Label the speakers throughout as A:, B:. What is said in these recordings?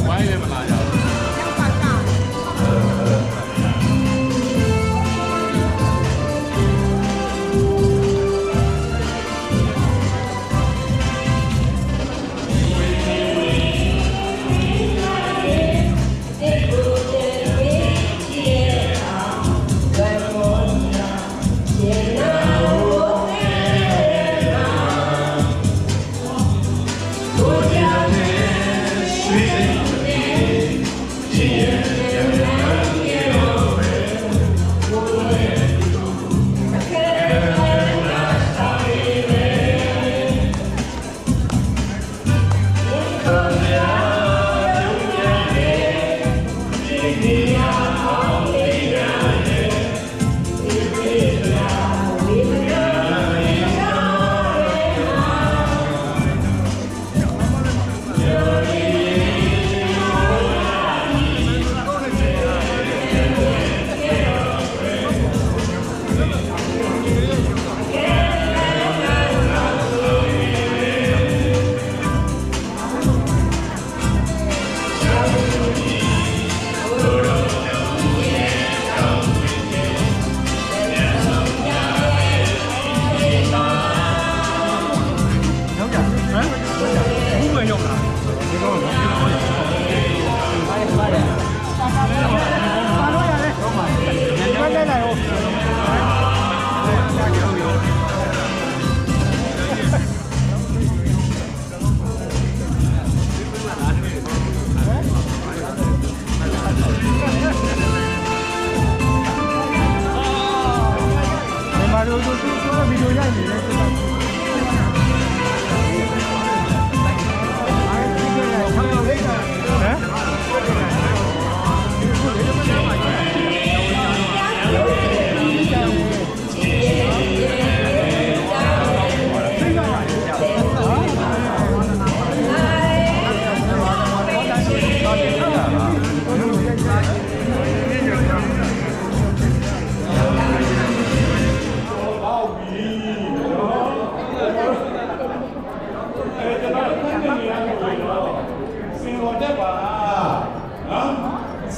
A: ไว้เลยเวลาอย่าง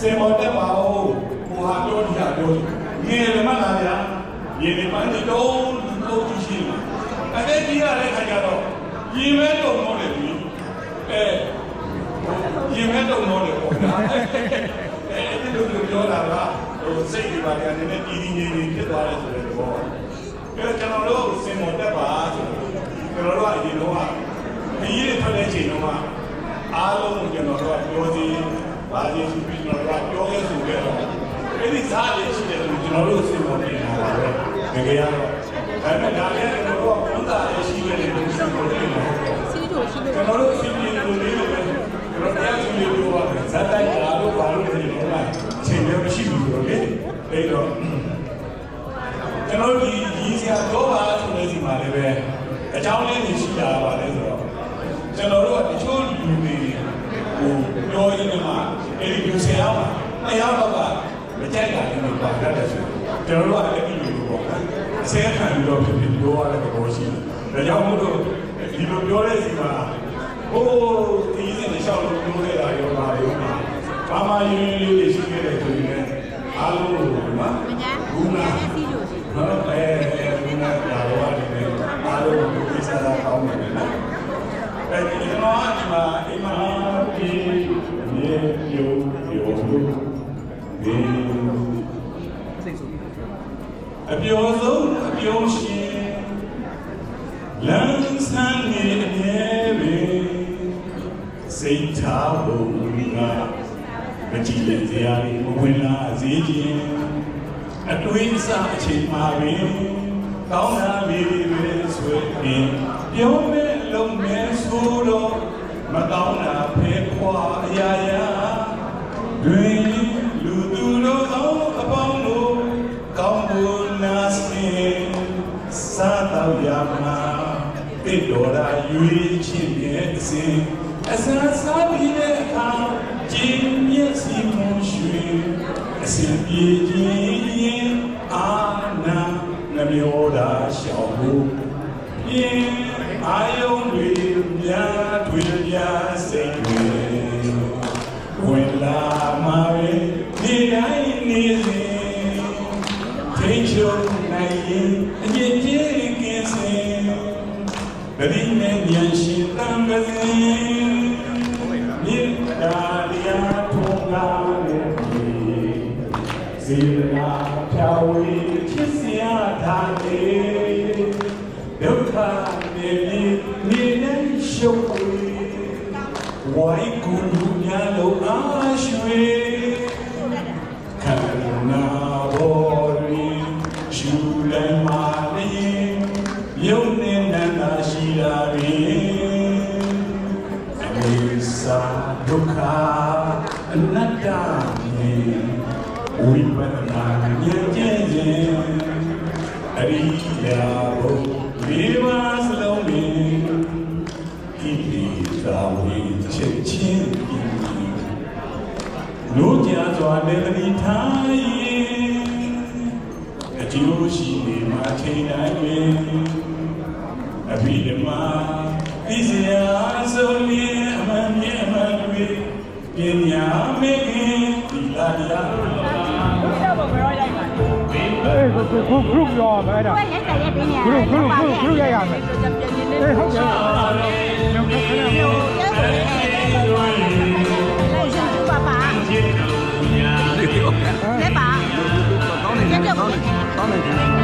A: เซมอนได้เปล่ากูหาโดนอย่าโดนเงี้ยเลยมั้งล่ะเนี่ยยีนี่มันจะโดนที่ชิมแต่ได้ที่อะไรใครจะโดนยีแม่โดนโน่นเลยพี่ยีแม่โดนโน่นเลยผมนะที่ดูเยอะแล้วว่าเซ็กดีกว่าเนี่ยเนี่ยดีที่ตัวอะไรสุดเลยบอกก็จะเรารู้เซมอนได้เปล่าก็เรารู้ว่ายีโน่ว่ายีนี่ทำได้จริงโน่ว่าอารมณ์จะเรารู้ว่าโยดีဘာလို့ဒီပြည်တော်ကပြောခဲ့ဆိုခဲ့တော့အဲ့ဒီစားရရှိတယ်လို့ကျွန်တော်တို့စဉ်းစားနေတာပါပဲငယ်ရတော့ဒါပေမဲ့ဒါလည်းကျွန်တော်တို့ကဝန်တာရရှိခဲ့တယ်လို့စဉ်းစားနေတာစီးတို့ရှိလို့ကျွန်တော်တို့စီးပြီးလို့လေးလို့ပဲကျွန်တော်တရားစီးလို့ပါဇာတ်တိုက်တာလို့ဘာလို့ဒီလိုလဲအချိန်လည်းမရှိဘူးဆိုတော့လေအဲ့တော့ကျွန်တော်ဒီကြီးစရာတော့ပါဆိုနေစီမှာလည်းပဲအကြောင်းလေးတွေရှိတာပါလေဆိုတော့ကျွန်တော်တို့ကတချို့လူတွေပြောရင်းမှာအဲ့ဒီမျိုးဆရာကတရားတော့ကမကြိုက်တာလည်းပါတတ်တယ်ဆိုကျွန်တော်တို့ကအဲ့ဒီလိုပေါ့ဆဲခံပြီးတော့ဖြစ်ပြောရတဲ့ဘောရှိတယ်ဒါကြောင့်မို့လို့ဒီလိုပြောတဲ့စီမှာဟိုဒီစင်လျှောက်လို့ပြောခဲ့တာရောပါရောဘာမှရင်းလေးတွေရှိခဲ့တယ်ဆိုရင်အားလုံးဒီမှာဘူးနာစီလို့ရှိတယ်ဟုတ်ဘူးနာဒါရောရတယ်အားလုံးဒီစားတာကောင်းတယ်နော်အဲဒီတော့ဒီမှာအိမ်မှာဒီမြေပြိုဒီအပြောဆုံးအပြောရှင်လမ်းဆန်းနေအမြဲပဲစိတ်ထားဖို့ကမကြည့်လက်စရာမဝင်လာစေခြင်းအတွင်းစားအချိန်မှာပဲကောင်းတာလေးတွေဆွေးပြီးပြောမဲ့လုံးမဲ့ဆိုတော့မကောင်းတာဖဲခွာအရာရာတွင်လူသူတို့အပေါင်းတို့ကောင်းဖို့နာစင်စားတော့ရမှာတိတ်တော်တာရွေးချင်းရဲ့အစဉ်အစမ်းစားပြီးတဲ့အခါကျင်းမျက်စီမွန်ရွှေအစဉ်ပြေခြင်းအာနာနှမျိုးသာရှောင်ဖို့အာယုံတွေများတွေ့ပြစေ တိုင်းနေစဉ်ထိန်ချုံနိုင်ရင်အကျဉ်းကြီးကင်းစင်ဗတိနဲ့ဉာဏ်ရှိတံပစင်မြေတာလျာထုံးကားနဲ့စေနာဖြာဝေချစ်စရာထားနေဒုက္ခနေနေနဲ့ရှုပ်ဝေဝိုင်းကူလူများလုံးအားရွှေခန္ဓာဘောရီရှူလိုက်မှလည်းယုံနေနန္ဒရှိလာပြီအနိစ္စဒုက္ခအနတ္တမြေဝိပဿနာဉာဏ်ကျင့်ခြင်းအရိယာဘုဒီပါစလုံးပင်ဤသာဝေချက်ချင်းလူကြစွာနေတိထားရင်အကျိုးရှိနေမှာချိန်တိုင်းတွင်အဘိဓမ္မာဣဇယာဆိုလျင်အမှန်မြဲအမှန်တွေပညာမေခင်ဒီလာတရား
B: group ရောပဲဒါ
C: ကိုရိုက်တယ်ပြင်းနေ
B: group ရိုက်ရမယ်အေးဟုတ်တယ်
C: ပါပါလက်ပါတောင်းနေတယ်တောင်းနေတယ်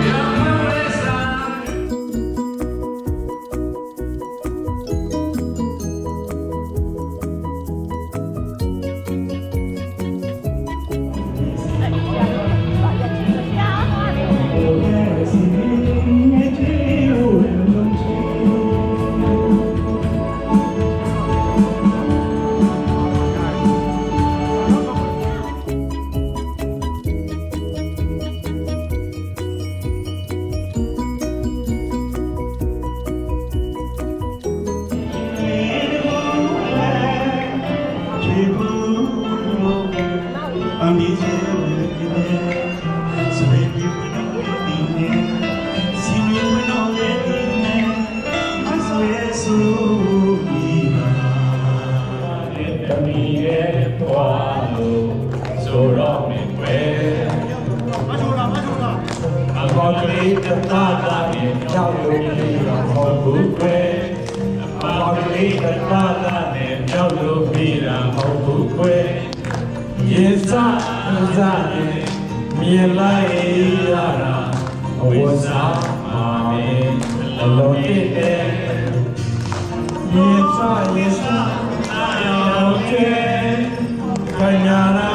A: ယေသဇာမြေလိုက်ရတာဝိဇာမာမေအလုံးတည်းယေသအာယောကေခညာနာ